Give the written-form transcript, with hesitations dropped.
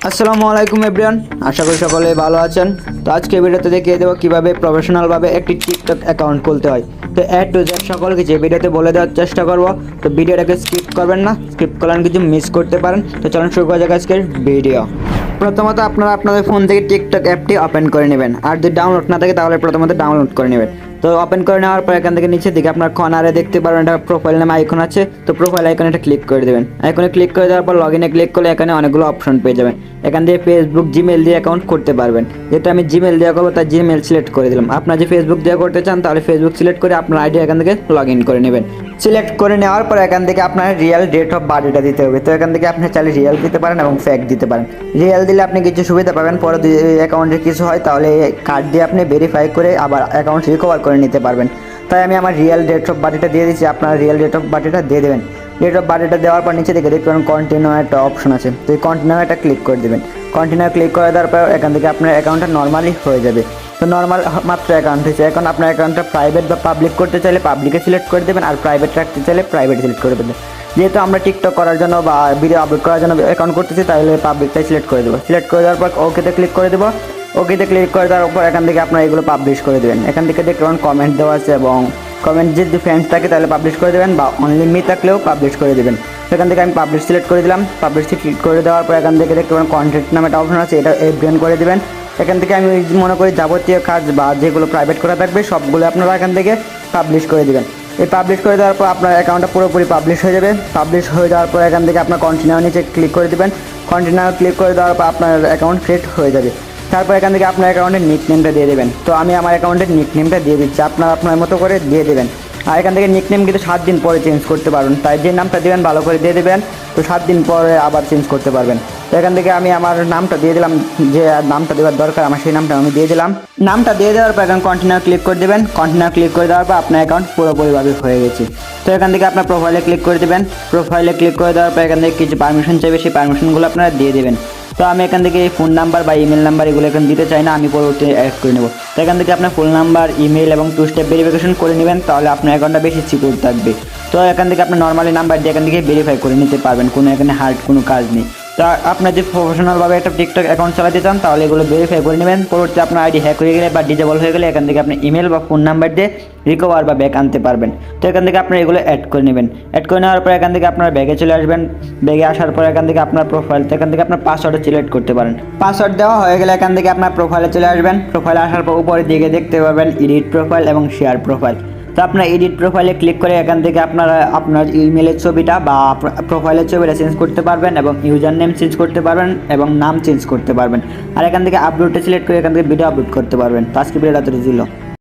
আসসালামু আলাইকুম এভরিওয়ান, আশা করি সকলে ভালো আছেন। তো আজকে ভিডিওতে দেখিয়ে দেবো কীভাবে প্রফেশনালভাবে একটি টিকটক অ্যাকাউন্ট খুলতে হয়। তো টু জেড সকলকে যে ভিডিওতে বলে দেওয়ার চেষ্টা করব। তো ভিডিওটাকে স্কিপ করবেন না, স্কিপ করলেন কিছু মিস করতে পারেন। তো চলুন শুরু করা যাক আজকের ভিডিও। প্রথমত আপনারা আপনাদের ফোন থেকে টিকটক অ্যাপটি ওপেন করে নেবেন, আর যদি ডাউনলোড না থাকে তাহলে প্রথমত ডাউনলোড করে নেবেন। তো ওপেন করে নেওয়ার পর এখান থেকে নিচের দিকে আপনার কর্নারে দেখতে পারবেন একটা প্রোফাইল নামে আইকন আছে। তো প্রোফাইল আইকনে এটা ক্লিক করে দেবেন। আইকনে ক্লিক করে দেওয়ার পর লগইনে ক্লিক করলে এখানে অনেকগুলো অপশন পেয়ে যাবেন। এখান থেকে ফেসবুক, জিমেল দিয়ে অ্যাকাউন্ট করতে পারবেন। যেটা আমি জিমেল দিয়ে করবো তাই জিমেল সিলেক্ট করে দিলাম। আপনার যে ফেসবুক দিয়ে করতে চান তাহলে ফেসবুক সিলেক্ট করে আপনার আইডি এখান থেকে লগ ইন করে নেবেন। সিলেক্ট করে নেওয়ার পর এখান থেকে আপনার রিয়েল ডেট অফ বার্থডেটা দিতে হবে। তো এখান থেকে আপনি চাইলে রিয়েল দিতে পারেন এবং ফেক দিতে পারেন। রিয়েল দিলে আপনি কিছু সুবিধা পাবেন, পরে যদি অ্যাকাউন্টে কিছু হয় তাহলে কার্ড দিয়ে আপনি ভেরিফাই করে আবার অ্যাকাউন্ট রিকভার করে নিতে পারবেন। তাই আমি আমার রিয়েল ডেট অফ বার্থডেটা দিয়ে দিচ্ছি। আপনারা রিয়েল ডেট অফ বার্থডেটা দিয়ে দেবেন। ডেট অফ বার্থডেটা দেওয়ার পর নিচে দেখে দেখবেন কন্টিনিউ একটা অপশন আছে। তো এই কন্টিনিউ একটা ক্লিক করে দেবেন। কন্টিনিউ ক্লিক করে দেওয়ার পর এখান থেকে আপনার অ্যাকাউন্টটা নর্মালি হয়ে যাবে। তো নর্মাল মাত্র অ্যাকাউন্ট হয়েছে। এখন আপনার অ্যাকাউন্টটা প্রাইভেট বা পাবলিক করতে চাইলে পাবলিকে সিলেক্ট করে দেবেন, আর প্রাইভেট রাখতে চাইলে প্রাইভেট সিলেক্ট করে দেবেন। যেহেতু আমরা টিকটক করার জন্য বা ভিডিও আপলোড করার জন্য অ্যাকাউন্ট করতেছি, তাহলে পাবলিকটাই সিলেক্ট করে দেবো। সিলেক্ট করে দেওয়ার পর ওকেতে ক্লিক করে দেবো। ওকেতে ক্লিক করে দেওয়ার পর এখান থেকে আপনারা এগুলো পাবলিশ করে দেবেন। এখান থেকে দেখবেন কমেন্ট দেওয়া আছে, এবং কমেন্ট যদি ফ্রেন্ডস থাকে তাহলে পাবলিশ করে দেবেন, বা অনলি মি থাকলেও পাবলিশ করে দেবেন। সেখান থেকে আমি পাবলিশ সিলেক্ট করে দিলাম। পাবলিশ ক্লিক করে দেওয়ার পর এখান থেকে দেখতে পাবেন কন্টেন্ট নামে একটা অপশন আছে, এটা এভরিওয়ান করে দেবেন। এখান থেকে আমি মনে করি যাবতীয় কাজ বা যেগুলো প্রাইভেট করা থাকবে সবগুলো আপনারা এখান থেকে পাবলিশ করে দেবেন। এই পাবলিশ করে দেওয়ার পর আপনার অ্যাকাউন্টটা পুরোপুরি পাবলিশ হয়ে যাবে। পাবলিশ হয়ে যাওয়ার পর এখান থেকে আপনার কন্টিনিউ নিচে ক্লিক করে দেবেন। কন্টিনিউ ক্লিক করে দেওয়ার পর আপনার অ্যাকাউন্ট ক্রিয়েট হয়ে যাবে। তারপর এখান থেকে আপনার অ্যাকাউন্টের নিকনেমটা দিয়ে দেবেন। তো আমি আমার অ্যাকাউন্টের নিকনেমটা দিয়ে দিচ্ছি, আপনারা আপনার মতো করে দিয়ে দেবেন। আর এখান থেকে নিকনেম কিন্তু 7 দিন পরে চেঞ্জ করতে পারবেন, তাই যে নামটা দেবেন ভালো করে দিয়ে দেবেন। তো 7 দিন পরে আবার চেঞ্জ করতে পারবেন। তো এখান থেকে আমি আমার নামটা দিয়ে দিলাম, যে নামটা দেওয়ার দরকার আমার সেই নামটা আমি দিয়ে দিলাম। নামটা দিয়ে দেওয়ার পর এখন কন্টিনিউ ক্লিক করে দেবেন। কন্টিনিউ ক্লিক করে দেওয়ার পর আপনার অ্যাকাউন্ট পুরোপুরিভাবে হয়ে গেছে। তো এখান থেকে আপনার প্রোফাইলে ক্লিক করে দেবেন। প্রোফাইলে ক্লিক করে দেওয়ার পর এখান থেকে কিছু পারমিশন চাইবে, সেই পারমিশনগুলো আপনারা দিয়ে দেবেন। তো আমি এখান থেকে ফোন নাম্বার বা ইমেল নাম্বার এগুলো এখন দিতে চাই না, আমি পরবর্তী অ্যাড করে নেব। তো এখান থেকে আপনার ফোন নাম্বার, ইমেল এবং 2 স্টেপ ভেরিফিকেশন করে নেবেন, তাহলে আপনার অ্যাকাউন্টটা বেশি সিকিউর থাকবে। তো এখান থেকে আপনি নর্মালি নাম্বার দিয়ে এখান থেকে ভেরিফাই করে নিতে পারবেন, কোনো এখানে হার্ড কোনো কাজ নেই। তা আপনার যে প্রফেশনালভাবে একটা টিকটক অ্যাকাউন্ট চালাতে চান তাহলে এগুলো ভেরিফাই করে নেবেন। পরবর্তী আপনার আইডি হ্যাক হয়ে গেলে বা ডিজেবল হয়ে গেলে এখান থেকে আপনি ইমেল বা ফোন নাম্বার দিয়ে রিকভার বা ব্যাক আনতে পারবেন। তো এখান থেকে আপনার এগুলো অ্যাড করে নেবেন। অ্যাড করে নেওয়ার পর এখান থেকে আপনার ব্যাগে চলে আসবেন। ব্যাগে আসার পর এখান থেকে আপনার প্রোফাইল, এখান থেকে আপনার পাসওয়ার্ড সিলেক্ট করতে পারেন। পাসওয়ার্ড দেওয়া হয়ে গেলে এখান থেকে আপনার প্রোফাইলে চলে আসবেন। প্রোফাইলে আসার পর উপরের দিকে দেখতে পাবেন এডিট প্রোফাইল এবং শেয়ার প্রোফাইল। তো আপনার এডিট প্রোফাইলে ক্লিক করে এখান থেকে আপনারা আপনার ইমেলের ছবিটা বা প্রোফাইলের ছবিটা চেঞ্জ করতে পারবেন, এবং ইউজার নেম চেঞ্জ করতে পারবেন এবং নাম চেঞ্জ করতে পারবেন। আর এখান থেকে আপলোডটা সিলেক্ট করে এখান থেকে ভিডিও আপলোড করতে পারবেন। তো আজকে ভিডিওটা তো ছিল।